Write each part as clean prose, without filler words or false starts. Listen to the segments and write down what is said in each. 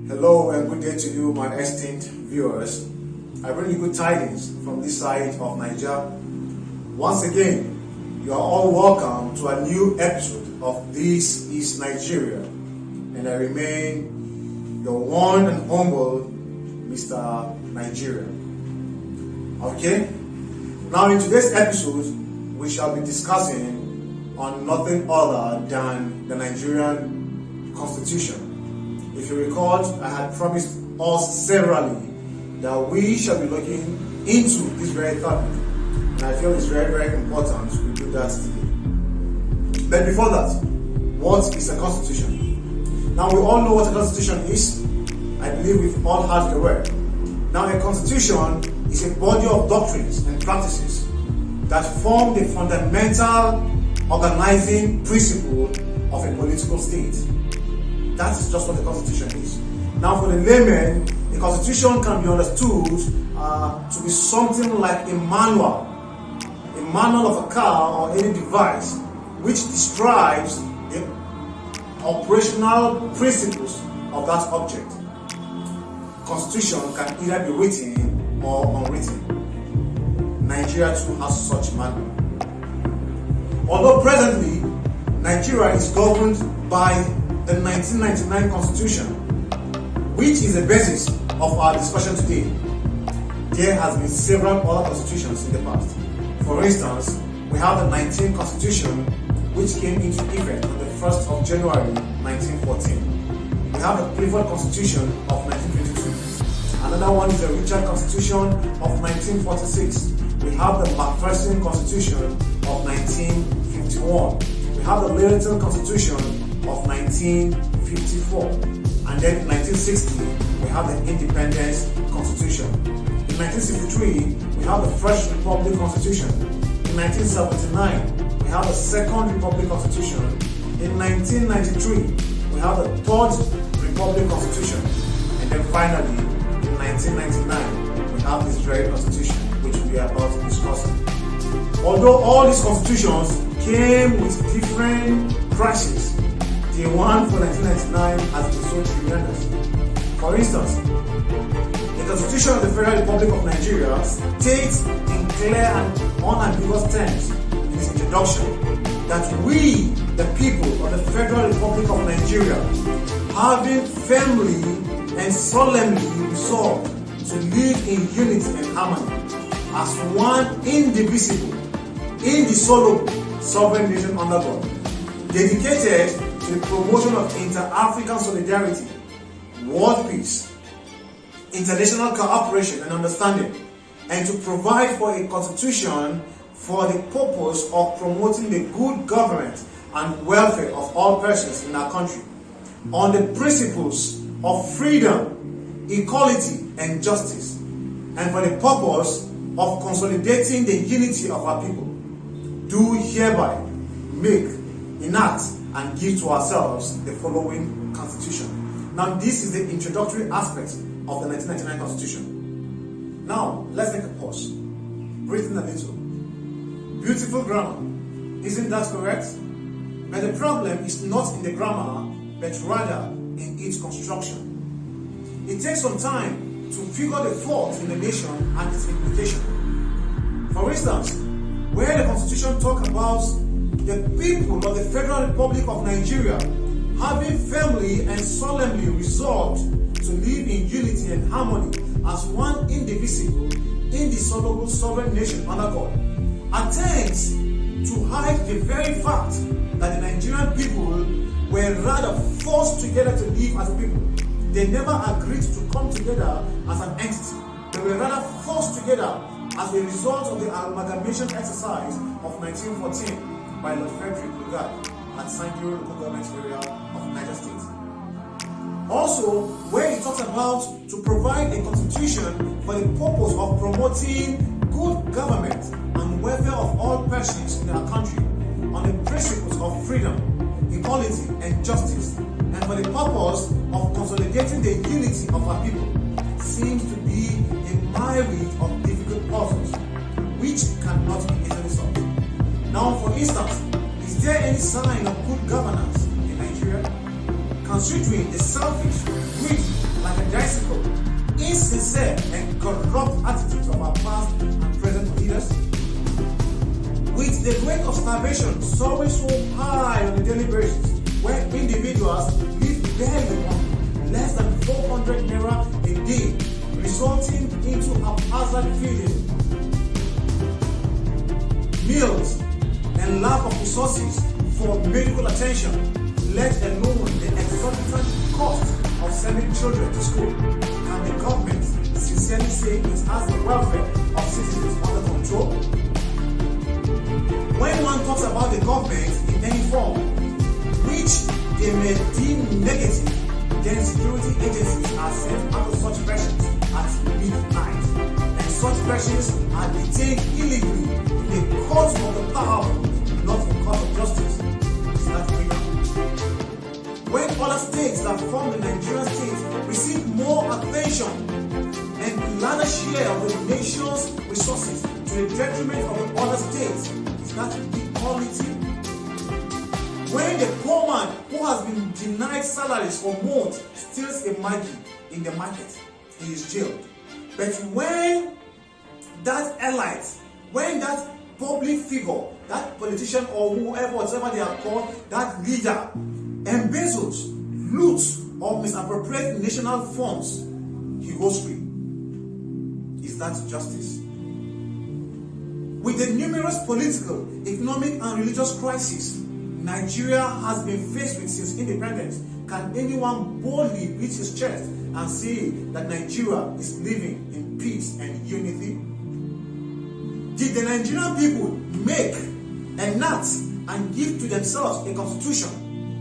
Hello and good day to you, my esteemed viewers. I bring you good tidings from this side of Nigeria. Once again, you are all welcome to a new episode of This is Nigeria, and I remain your one and humble Mr. Nigeria. Okay? Now in today's episode, we shall be discussing on nothing other than the Nigerian Constitution. If you recall, I had promised us severally that we shall be looking into this very topic, and I feel it's very, very important we do that today. But before that, what is a constitution? Now we all know what a constitution is. I believe we've all heard the word. Now a constitution is a body of doctrines and practices that form the fundamental organizing principle of a political state. That is just what the Constitution is. Now for the layman, the Constitution can be understood to be something like a manual of a car or any device which describes the operational principles of that object. Constitution can either be written or unwritten. Nigeria too has such manual. Although presently, Nigeria is governed by the 1999 Constitution, which is the basis of our discussion today. There has been several other constitutions in the past. For instance, we have the 19th Constitution, which came into effect on the 1st of January 1914. We have the Clifford Constitution of 1922. Another one is the Richard Constitution of 1946. We have the Macpherson Constitution of 1951. We have the Littleton Constitution of 1954, and then in 1960 we have the Independence Constitution. In 1963 we have the First Republic Constitution. In 1979 we have the Second Republic Constitution. In 1993 we have the Third Republic Constitution, and then finally in 1999 we have this very constitution which we are about to discuss. Although all these constitutions came with different crises, the one for 1999 has been so tremendous. For instance, the Constitution of the Federal Republic of Nigeria states in clear and unambiguous terms in its introduction that we, the people of the Federal Republic of Nigeria, having firmly and solemnly resolved to live in unity and harmony as one indivisible, indissoluble, sovereign nation under God, dedicated to the promotion of inter-African solidarity, world peace, international cooperation and understanding, and to provide for a constitution for the purpose of promoting the good government and welfare of all persons in our country, on the principles of freedom, equality, and justice, and for the purpose of consolidating the unity of our people, do hereby make, enact, and give to ourselves the following constitution. Now, this is the introductory aspect of the 1999 Constitution. Now, let's take a pause. Breathe in a little. Beautiful grammar. Isn't that correct? But the problem is not in the grammar, but rather in its construction. It takes some time to figure the fault in the nation and its implication. For instance, where the Constitution talks about the people of the Federal Republic of Nigeria having firmly and solemnly resolved to live in unity and harmony as one indivisible, indissoluble sovereign nation under God, attempts to hide the very fact that the Nigerian people were rather forced together to live as a people. They never agreed to come together as an entity. They were rather forced together as a result of the amalgamation exercise of 1914 by Lord Frederick Lugard at Sangiro local government area of Niger State. Also, where he talks about to provide a constitution for the purpose of promoting good government and welfare of all persons in our country on the principles of freedom, equality, and justice, and for the purpose of consolidating the unity of our people, seems to be a myriad of difficult puzzles which cannot be easily solved. Now, for instance, is there any sign of good governance in Nigeria? Considering the selfish, greedy, sincere and corrupt attitudes of our past and present leaders? With the rate of starvation soaring so high on a daily basis, where individuals live barely on less than 400 naira a day, resulting into haphazard feeding, meals, and lack of resources for medical attention, let alone the exorbitant cost of sending children to school. Can the government sincerely say it has the welfare of citizens under control? When one talks about the government in any form, which they may deem negative, then security agencies are sent out of such persons at midnight, and such persons are detained illegally in the courts of the powerful, not in court of justice. Is that freedom? When other states that form the Nigerian state receive more attention and larger share of the nation's resources to the detriment of the other states, is that equality? When the poor man who has been denied salaries for months steals a Maggi in the market, he is jailed. But when that elite, when that public figure, that politician or whoever, whatever they are called, that leader, embezzles, loots, or misappropriates national funds, he goes free. Is that justice? With the numerous political, economic, and religious crises Nigeria has been faced with since independence, can anyone boldly beat his chest and say that Nigeria is living in peace and unity? Did the Nigerian people make, enact, and give to themselves a constitution,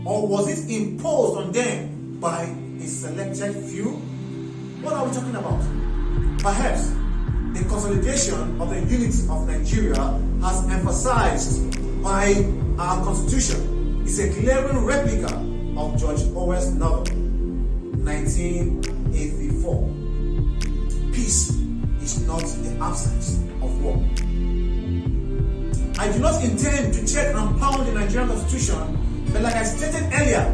or was it imposed on them by a selected few? What are we talking about? Perhaps the consolidation of the unity of Nigeria has emphasized by our constitution is a glaring replica of George Orwell's novel 1984. Peace is not the absence of war. I do not intend to check and pound the Nigerian constitution, but like I stated earlier,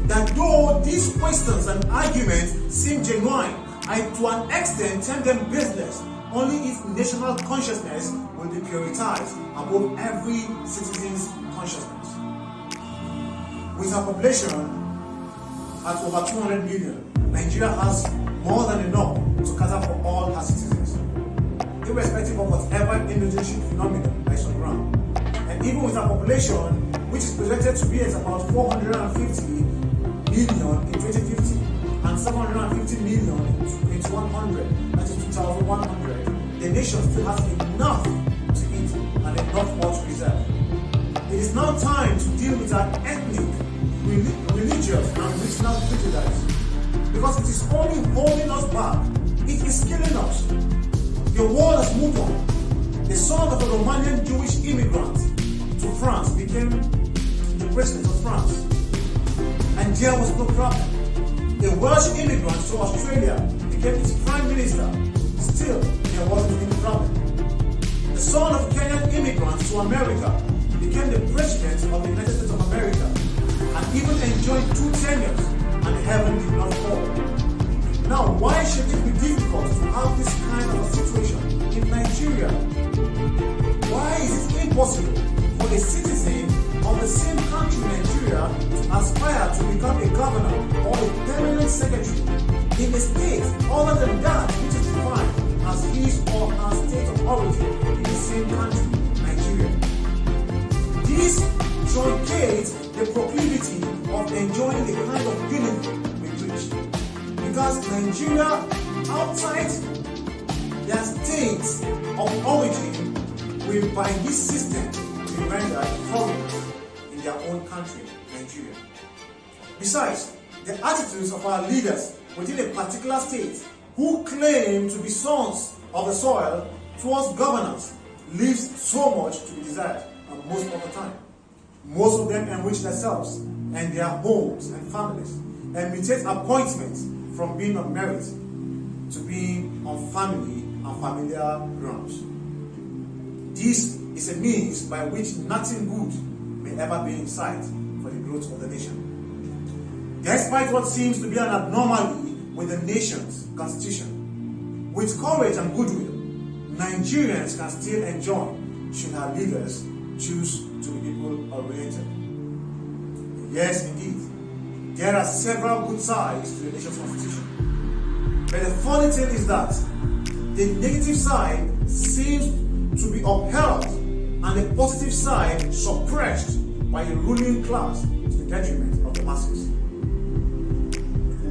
that though these questions and arguments seem genuine, I to an extent term them business only if national consciousness will be prioritized above every citizen's consciousness. With our population at over 200 million, Nigeria has more than enough to cater for all her citizens, irrespective of whatever indigenous phenomenon lies on ground. And even with our population, which is projected to be at about 450 million in 2050 and 750 million in 2100, that is 2100, the nation still has enough to eat and enough more to preserve. It is now time to deal with our ethnic, religious, and regional prejudice, because it is only holding us back. It is killing us. The world has moved on. The son of a Romanian Jewish immigrant to France became the president of France, and there was no problem. A Welsh immigrant to Australia became its prime minister. Still, there wasn't any problem. The son of a Kenyan immigrant to America became the president of the United States of America, and even enjoyed 2 tenures, and heaven did not fall. Now, why should it be difficult to have this kind of a situation in Nigeria? Why is it impossible for a citizen of the same country, Nigeria, to aspire to become a governor or a permanent secretary in a state other than that which is defined as his or her state of origin in the same country, Nigeria? This truncates the proclivity of enjoying the kind of unity we preach, because Nigeria, outside their states of origin, will by this system be rendered foreigners in their own country, Nigeria. Besides, the attitudes of our leaders within a particular state who claim to be sons of the soil towards governance leaves so much to be desired, and most of the time. Most of them enrich themselves and their homes and families, and mutate appointments from being on merit to being on family and familiar grounds. This is a means by which nothing good may ever be in sight for the growth of the nation. Despite what seems to be an abnormality with the nation's constitution, With courage and goodwill, Nigerians can still enjoy should our leaders choose to be people-oriented. Yes, indeed, there are several good sides to the nation's constitution. But the funny thing is that the negative side seems to be upheld and the positive side suppressed by the ruling class to the detriment of the masses.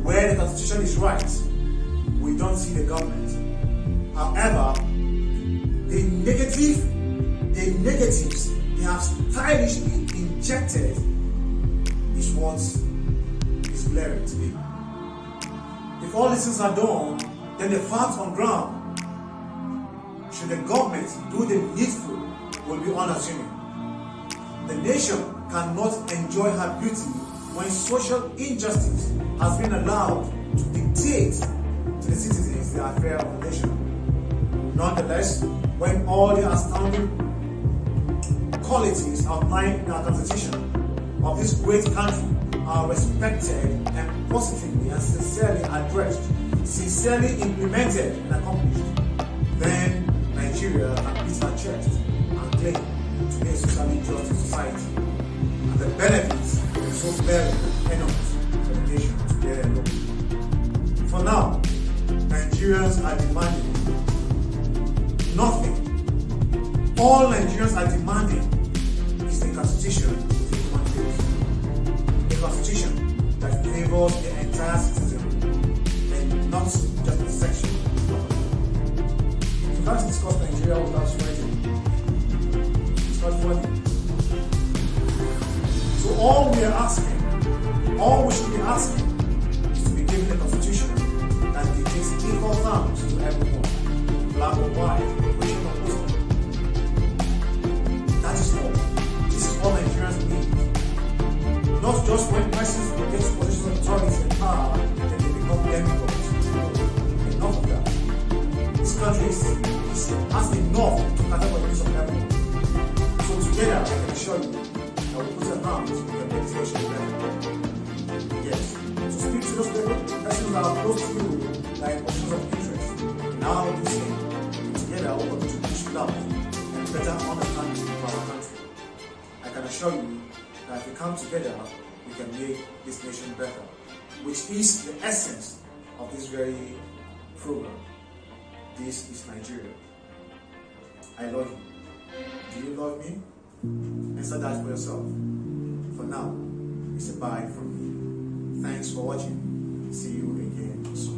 Where the constitution is right, we don't see the government. However, the negatives they have stylishly injected is what is glaring today. If all these things are done, then the facts on ground, should the government do the needful, will be unassuming. The nation cannot enjoy her beauty when social injustice has been allowed to dictate to the citizens the affair of the nation. Nonetheless, when all the astounding qualities outlined in our constitution of this great country are respected and positively and sincerely addressed, sincerely implemented and accomplished, then Nigeria can beat her chest and claim to be a socially just society. And the benefits are so glaring and enormous for the nation to bear alone. For now, Nigerians are demanding nothing. All Nigerians are demanding is the constitution with human beings. A constitution that favors the entire citizen and not just a section. You can't discuss Nigeria without sweating. It's not funny. So all we are asking, all we should be asking, is to be given a constitution that dictates equal terms to everyone, black or white, Christian or Muslim. That is all. This is all Nigerians need. Not just when persons get to positions of authority and power, then they become demigods. Enough of that. This country has enough to cater for the needs of everyone. So together, I can assure you that we put our hands to the legislation better. Yes. So speak to those persons that are close to you, like positions of interest. Now this thing, together we're going to push it out and better understand for our country. I can assure you that if we come together, we can make this nation better, which is the essence of this very program. This is Nigeria. I love you. Do you love me? Answer that for yourself. For now, it's a bye from me. Thanks for watching. See you again soon.